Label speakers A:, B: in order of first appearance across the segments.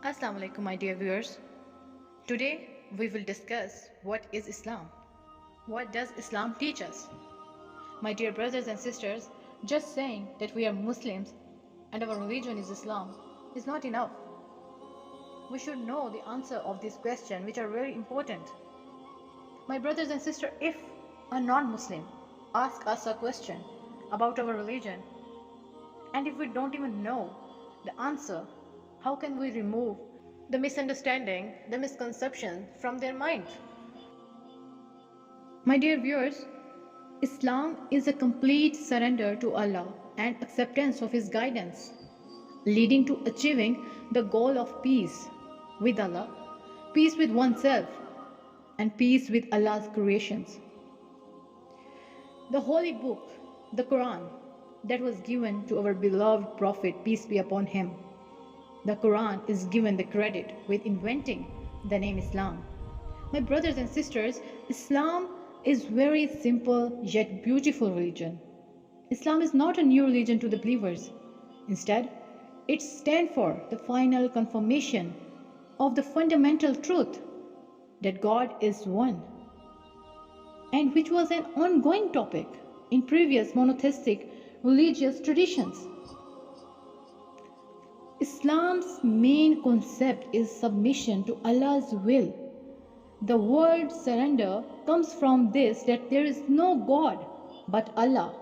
A: Assalamu Alaikum, my dear viewers. Today we will discuss what is Islam. What does Islam teach us? My dear brothers and sisters, just saying that we are Muslims and our religion is Islam is not enough. We should know the answer of this question, which are very important. My brothers and sisters, if a non-Muslim asks us a question about our religion, and if we don't even know the answer, how can we remove the misunderstanding, the misconception from their mind? My dear viewers, Islam is a complete surrender to Allah and acceptance of His guidance, leading to achieving the goal of peace with Allah, peace with oneself, and peace with Allah's creations. The holy book, the Quran, that was given to our beloved Prophet, peace be upon him. The Quran is given the credit with inventing the name Islam. My brothers and sisters, Islam is very simple yet beautiful religion. Islam is not a new religion to the believers. Instead, it stands for the final confirmation of the fundamental truth that God is one, and which was an ongoing topic in previous monotheistic religious traditions. Islam's main concept is submission to Allah's will. The word surrender comes from this, that there is no God but Allah.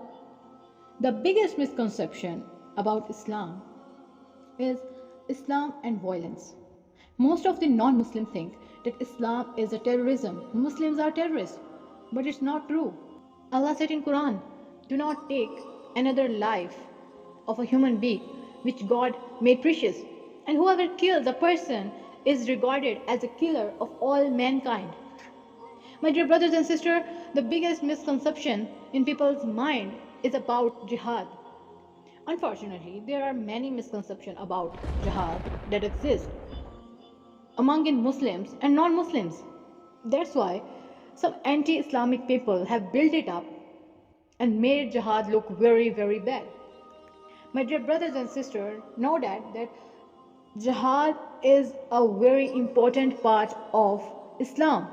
A: The biggest misconception about Islam is Islam and violence. Most of the non-Muslims think that Islam is a terrorism. Muslims are terrorists, but it's not true. Allah said in Quran, do not take another life of a human being which God made precious, and whoever kills a person is regarded as a killer of all mankind. My dear brothers and sisters, the biggest misconception in people's mind is about jihad. Unfortunately, there are many misconceptions about jihad that exist among Muslims and non-Muslims. That's why some anti-Islamic people have built it up and made jihad look very, very bad. My dear brothers and sisters, know that jihad is a very important part of Islam.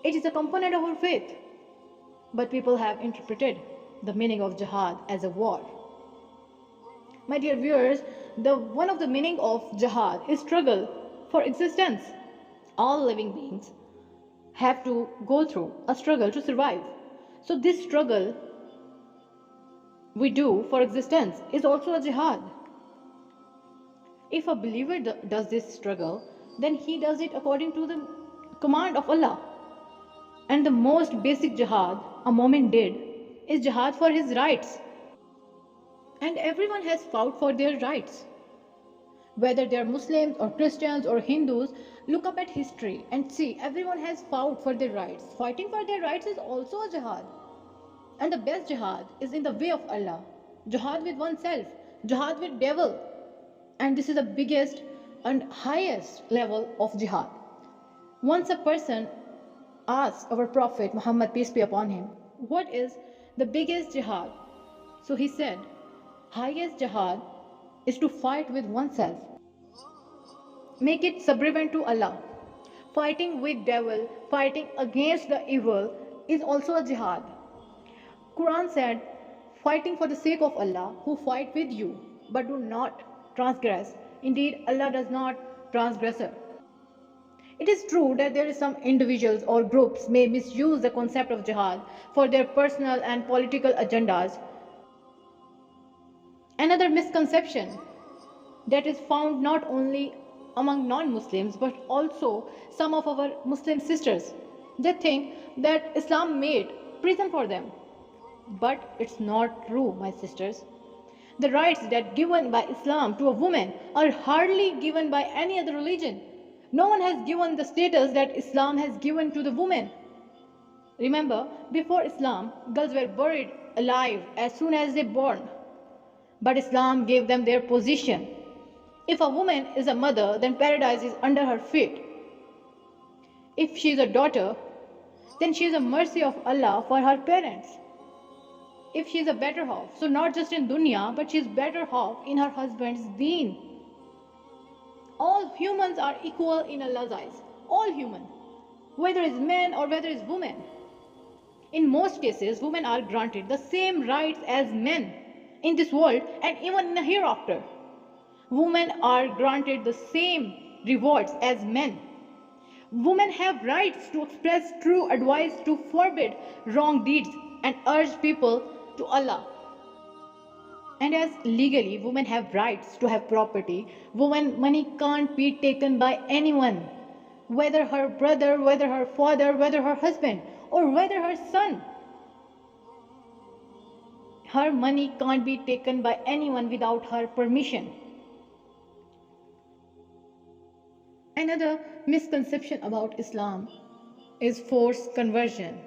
A: It is a component of our faith, but people have interpreted the meaning of jihad as a war. My dear viewers, one of the meaning of jihad is struggle for existence. All living beings have to go through a struggle to survive. So this struggle we do for existence is also a jihad. If a believer does this struggle, then he does it according to the command of Allah. And the most basic jihad a moment did is jihad for his rights. And everyone has fought for their rights. Whether they are Muslims or Christians or Hindus, look up at history and see everyone has fought for their rights. Fighting for their rights is also a jihad. And the best jihad is in the way of Allah. Jihad with oneself, jihad with devil. And this is the biggest and highest level of jihad. Once a person asked our Prophet Muhammad, peace be upon him, what is the biggest jihad? So he said, highest jihad is to fight with oneself. Make it subservient to Allah. Fighting with devil, fighting against the evil is also a jihad. Quran said, fighting for the sake of Allah, who fight with you, but do not transgress. Indeed, Allah does not transgressor. It is true that there is some individuals or groups may misuse the concept of jihad for their personal and political agendas. Another misconception that is found not only among non-Muslims but also some of our Muslim sisters. They think that Islam made prison for them. But it's not true, my sisters. The rights that given by Islam to a woman are hardly given by any other religion. No one has given the status that Islam has given to the woman. Remember, before Islam, girls were buried alive as soon as they born. But Islam gave them their position. If a woman is a mother, then paradise is under her feet. If she is a daughter, then she is a mercy of Allah for her parents. If she is a better half, so not just in dunya, but she is better half in her husband's deen. All humans are equal in Allah's eyes. All human, whether it's men or whether it's women. In most cases, women are granted the same rights as men in this world and even in the hereafter. Women are granted the same rewards as men. Women have rights to express true advice, to forbid wrong deeds and urge people to Allah. And as legally women have rights to have property, women money can't be taken by anyone, whether her brother, whether her father, whether her husband, or whether her son. Her money can't be taken by anyone without her permission. Another misconception about Islam is forced conversion.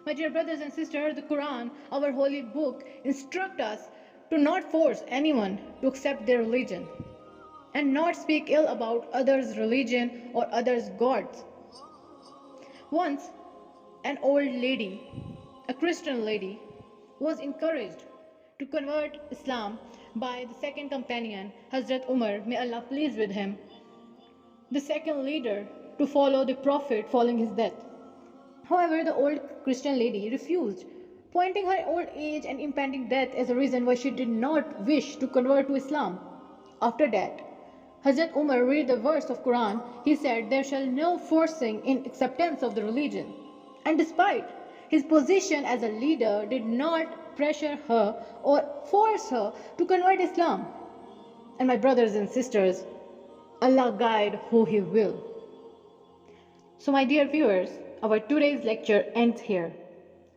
A: My dear brothers and sisters, the Quran, our holy book, instructs us to not force anyone to accept their religion and not speak ill about others' religion or others' gods. Once, an old lady, a Christian lady, was encouraged to convert Islam by the second companion, Hazrat Umar, may Allah please with him, the second leader to follow the Prophet following his death. However, the old Christian lady refused, pointing her old age and impending death as a reason why she did not wish to convert to Islam. After that, Hazrat Umar read the verse of Quran. He said, "There shall no forcing in acceptance of the religion." And despite his position as a leader, did not pressure her or force her to convert Islam. And my brothers and sisters, Allah guide who He will. So my dear viewers, our today's lecture ends here.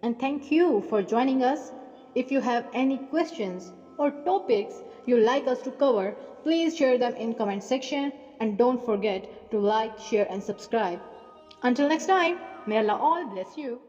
A: And thank you for joining us. If you have any questions or topics you'd like us to cover, please share them in comment section and don't forget to like, share and subscribe. Until next time, may Allah all bless you.